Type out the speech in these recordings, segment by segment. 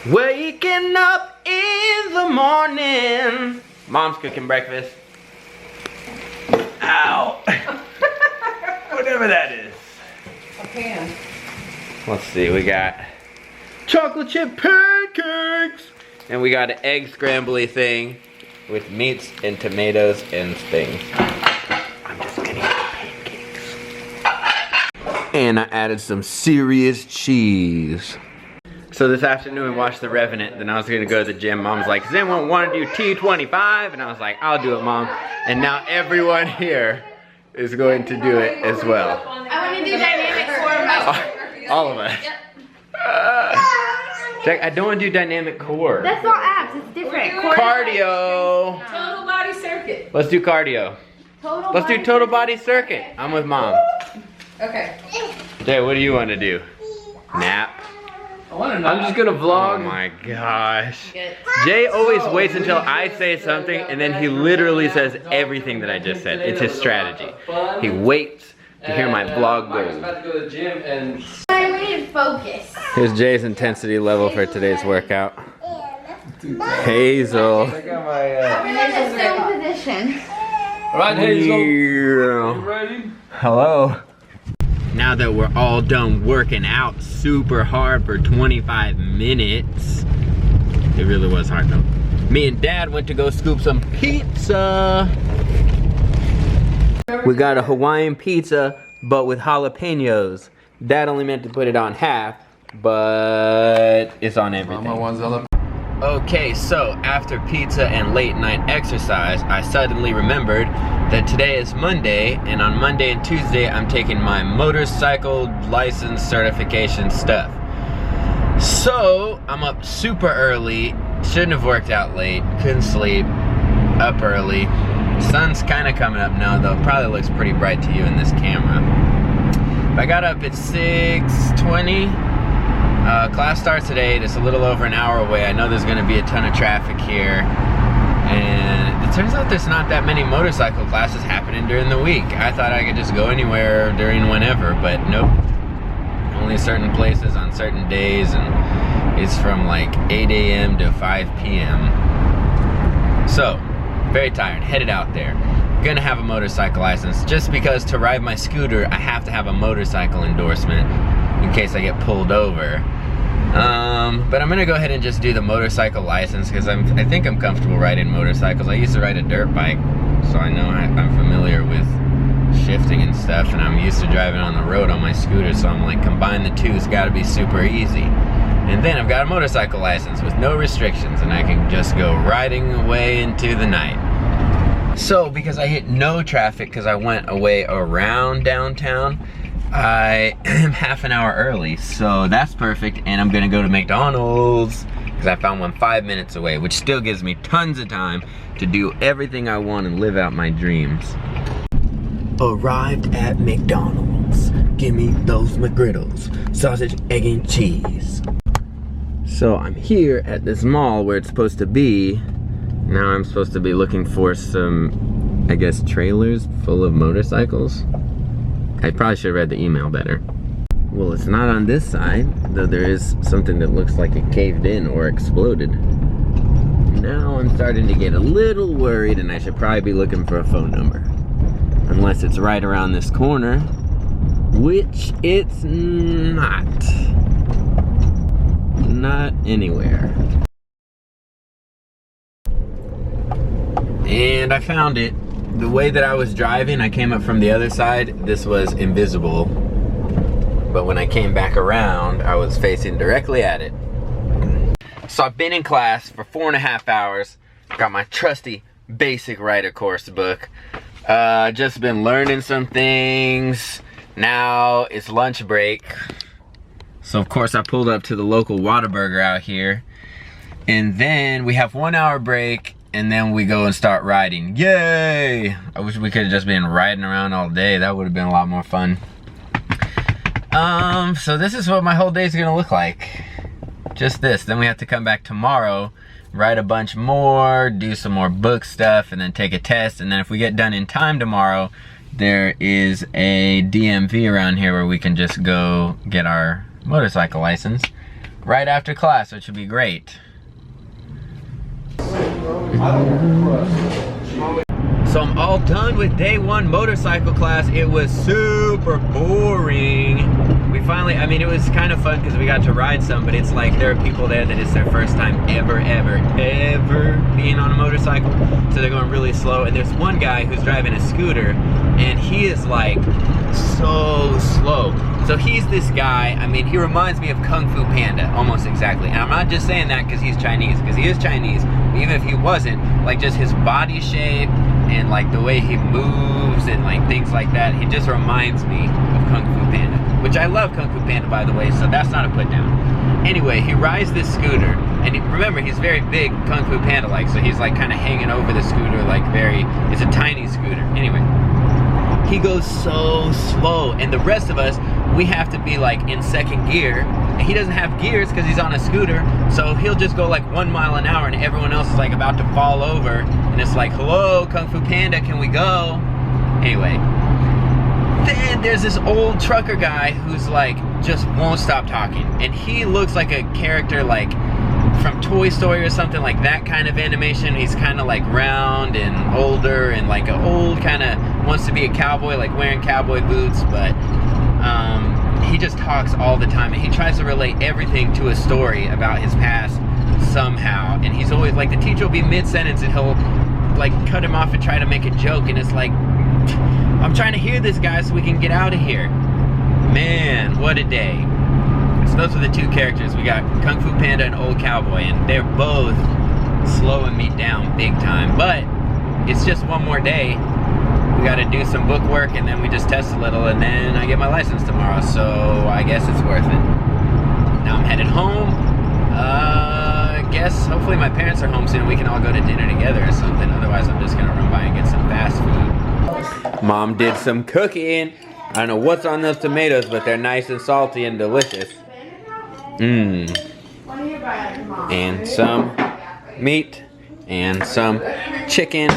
Waking up in the morning. Mom's cooking breakfast. Ow! Whatever that is. A pan. Let's see, we got chocolate chip pancakes! And we got an egg scrambly thing with meats and tomatoes and things. I'm just gonna eat pancakes. And I added some serious cheese. So this afternoon we watched The Revenant, then I was gonna go to the gym. Mom was like, does anyone wanna do T25? And I was like, I'll do it, Mom. And now everyone here is going to do it as well. I wanna do dynamic core. All of us. Yep. Jack, I don't want to do dynamic core. That's not abs, it's different. Core Cardio. Total body circuit. Let's do cardio. Let's do total body circuit. I'm with Mom. Okay. Jay, what do you want to do? Nap? I'm just gonna vlog. Oh my gosh. Jay always waits until I say something and then he literally says everything that I just said. It's his strategy. He waits to hear my vlog goals. I need focus. Here's Jay's intensity level for today's workout. Hazel. I'm in the same position. Alright, Hazel. You ready? Hello. Now that we're all done working out super hard for 25 minutes. It really was hard though. Me and Dad went to go scoop some pizza. We got a Hawaiian pizza, but with jalapenos. Dad only meant to put it on half, but it's on everything. Okay, so after pizza and late night exercise, I suddenly remembered that today is Monday, and on Monday and Tuesday, I'm taking my motorcycle license certification stuff. So, I'm up super early, shouldn't have worked out late, couldn't sleep, up early. Sun's kind of coming up now, though. Probably looks pretty bright to you in this camera. I got up at 6:20. Class starts at 8. It's a little over an hour away. I know there's going to be a ton of traffic here. And it turns out there's not that many motorcycle classes happening during the week. I thought I could just go anywhere during whenever, but nope. Only certain places on certain days, and it's from like 8 a.m. to 5 p.m. So, very tired, headed out there. Gonna have a motorcycle license just because to ride my scooter I have to have a motorcycle endorsement in case I get pulled over. But I'm gonna go ahead and just do the motorcycle license because I think I'm comfortable riding motorcycles. I used to ride a dirt bike, so I know I'm familiar with shifting and stuff, and I'm used to driving on the road on my scooter, so I'm like, combine the two, it's gotta be super easy. And then I've got a motorcycle license with no restrictions, and I can just go riding away into the night. So, because I hit no traffic because I went away around downtown, I am half an hour early, so that's perfect, and I'm gonna go to McDonald's because I found one 5 minutes away, which still gives me tons of time to do everything I want and live out my dreams. Arrived at McDonald's. Give me those McGriddles, sausage, egg, and cheese. So I'm here at this mall where it's supposed to be. Now I'm supposed to be looking for some, I guess, trailers full of motorcycles. I probably should have read the email better. Well, it's not on this side, though there is something that looks like it caved in or exploded. Now I'm starting to get a little worried, and I should probably be looking for a phone number. Unless it's right around this corner, which it's not. Not anywhere. And I found it. The way that I was driving, I came up from the other side, this was invisible. But when I came back around, I was facing directly at it. So I've been in class for 4.5 hours. Got my trusty basic rider course book. Just been learning some things. Now it's lunch break. So of course I pulled up to the local Whataburger out here. And then we have 1 hour break, and then we go and start riding. Yay! I wish we could have just been riding around all day. That would have been a lot more fun. So this is what my whole day is gonna look like. Just this. Then we have to come back tomorrow, write a bunch more, do some more book stuff, and then take a test. And then if we get done in time tomorrow, there is a DMV around here where we can just go get our motorcycle license. right after class, which would be great. So I'm all done with day one motorcycle class. It was super boring. We finally, I mean, it was kind of fun because we got to ride some, but it's like there are people there that it's their first time ever being on a motorcycle. So they're going really slow. And there's one guy who's driving a scooter and he is like so slow. So he's this guy, I mean, he reminds me of Kung Fu Panda, almost exactly. And I'm not just saying that because he's Chinese, because he is Chinese. But even if he wasn't, like just his body shape and like the way he moves and like things like that, he just reminds me of Kung Fu Panda. Which I love Kung Fu Panda, by the way, so that's not a put down. Anyway, he rides this scooter, and remember, he's very big Kung Fu Panda-like, so he's like kind of hanging over the scooter, like it's a tiny scooter. Anyway, he goes so slow, and the rest of us, we have to be like in second gear, and he doesn't have gears because he's on a scooter, so he'll just go like 1 mile an hour, and everyone else is like about to fall over, and it's like, hello, Kung Fu Panda, can we go? Anyway, then there's this old trucker guy who's like, just won't stop talking, and he looks like a character like from Toy Story or something, like that kind of animation. He's kind of like round and older and like an old kind of wants to be a cowboy, like wearing cowboy boots, but he just talks all the time and he tries to relate everything to a story about his past somehow, and he's always like, the teacher will be mid-sentence and he'll like cut him off and try to make a joke, and it's like, I'm trying to hear this guy so we can get out of here. Man, what a day. So those are the two characters. We got Kung Fu Panda and Old Cowboy, and they're both slowing me down big time. But it's just one more day. We got to do some book work, and then we just test a little, and then I get my license tomorrow. So I guess it's worth it. Now I'm headed home. I guess hopefully my parents are home soon. We can all go to dinner together or something. Otherwise, I'm just going to run by and get some fast food. Mom did some cooking. I don't know what's on those tomatoes, but they're nice and salty and delicious. Mmm. And some meat and some chicken.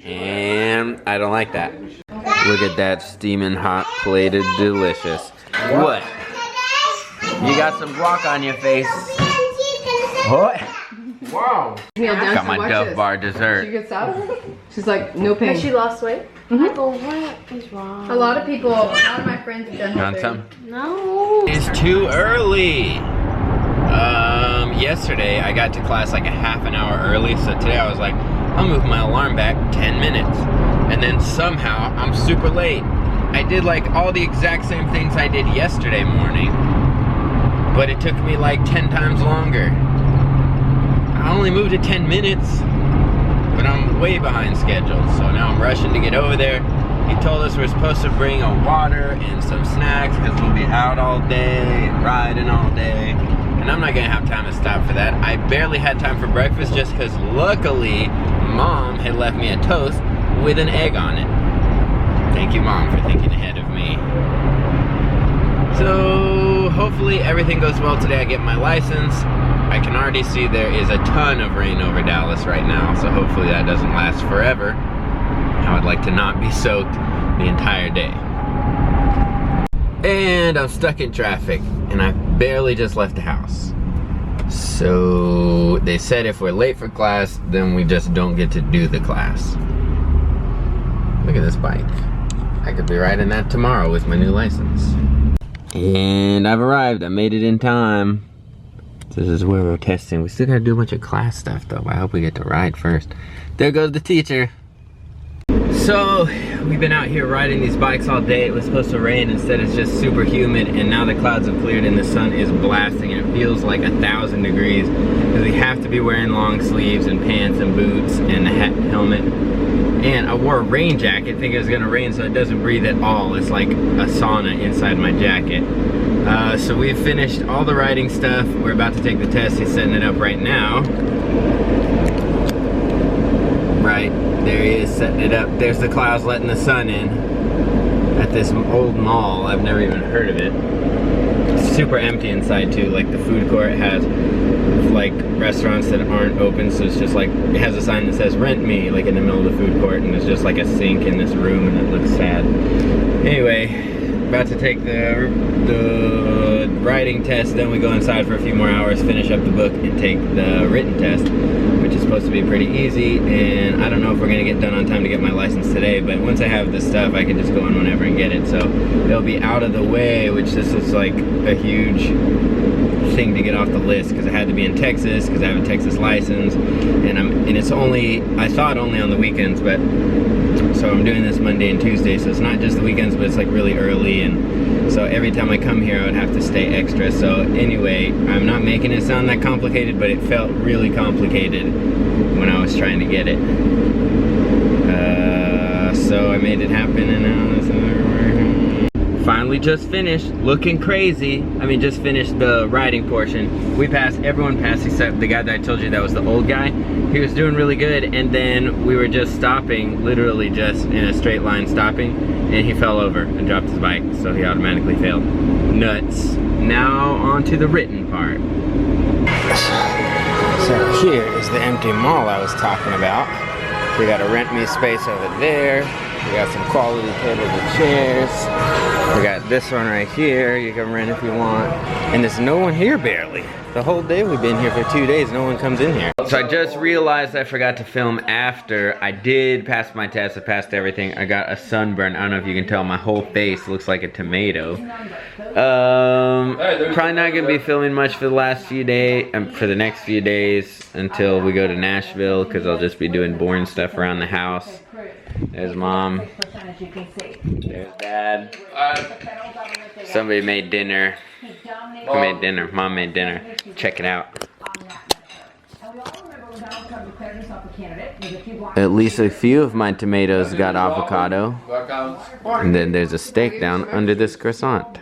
And I don't like that. Look at that steaming hot plated delicious. What? You got some guac on your face. What? Wow. Got my Dove bar dessert. She gets out of it? She's like, no pain. Has she lost weight? Mm-hmm. What is wrong? A lot of people, a lot of my friends have done You want some? No. It's too early. Yesterday I got to class like a half an hour early, so today I was like, I'll move my alarm back 10 minutes. And then somehow I'm super late. I did like all the exact same things I did yesterday morning, but it took me like 10 times longer. I only moved it 10 minutes, but I'm way behind schedule, so now I'm rushing to get over there. He told us we're supposed to bring a water and some snacks because we'll be out all day and riding all day. And I'm not gonna have time to stop for that. I barely had time for breakfast just because luckily Mom had left me a toast with an egg on it. Thank you, Mom, for thinking ahead of me. So hopefully everything goes well today. I get my license. I can already see there is a ton of rain over Dallas right now, so hopefully that doesn't last forever. I would like to not be soaked the entire day. And I'm stuck in traffic, and I barely just left the house. So they said if we're late for class, then we just don't get to do the class. Look at this bike. I could be riding that tomorrow with my new license. And I've arrived. I made it in time. This is where we're testing. We still gotta do a bunch of class stuff though. I hope we get to ride first. There goes the teacher. So we've been out here riding these bikes all day. It was supposed to rain, instead it's just super humid, and now the clouds have cleared and the sun is blasting and it feels like 1,000 degrees because we have to be wearing long sleeves and pants and boots and a hat and helmet. And I wore a rain jacket thinking it was gonna rain, so it doesn't breathe at all. It's like a sauna inside my jacket. So we've finished all the riding stuff. We're about to take the test. He's setting it up right now. Right, there he is setting it up. There's the clouds letting the sun in at this old mall. I've never even heard of it. It's super empty inside too. Like the food court has like restaurants that aren't open, so it's just like, it has a sign that says rent me, like in the middle of the food court, and there's just like a sink in this room, and it looks sad. Anyway, about to take the writing test, then we go inside for a few more hours, finish up the book, and take the written test, which is supposed to be pretty easy. And I don't know if we're gonna get done on time to get my license today, but once I have this stuff, I can just go in whenever and get it. So it'll be out of the way, which this is like a huge thing to get off the list because I had to be in Texas because I have a Texas license, and it's only, I thought only on the weekends, but so I'm doing this Monday and Tuesday, so it's not just the weekends, but it's like really early, and so every time I come here I would have to stay extra. So anyway, I'm not making it sound that complicated, but it felt really complicated when I was trying to get it. So I made it happen, and now it's finally just finished, looking crazy. I mean, just finished the writing portion. We passed, everyone passed except the guy that I told you that was the old guy. He was doing really good, and then we were just stopping, literally just in a straight line stopping, and he fell over and dropped his bike, so he automatically failed. Nuts. Now on to the written part. So here is the empty mall I was talking about. We got a rent me space over there. We got some quality tables and chairs. We got this one right here. You can rent if you want. And there's no one here barely. The whole day we've been here for 2 days, no one comes in here. So I just realized I forgot to film after. I did pass my test, I passed everything. I got a sunburn. I don't know if you can tell, my whole face looks like a tomato. Probably not gonna be filming much for the last few days, for the next few days until we go to Nashville, because I'll just be doing boring stuff around the house. There's Mom. There's Dad. Somebody made dinner. Who made dinner? Mom made dinner. Check it out. At least a few of my tomatoes got avocado. And then there's a steak down under this croissant.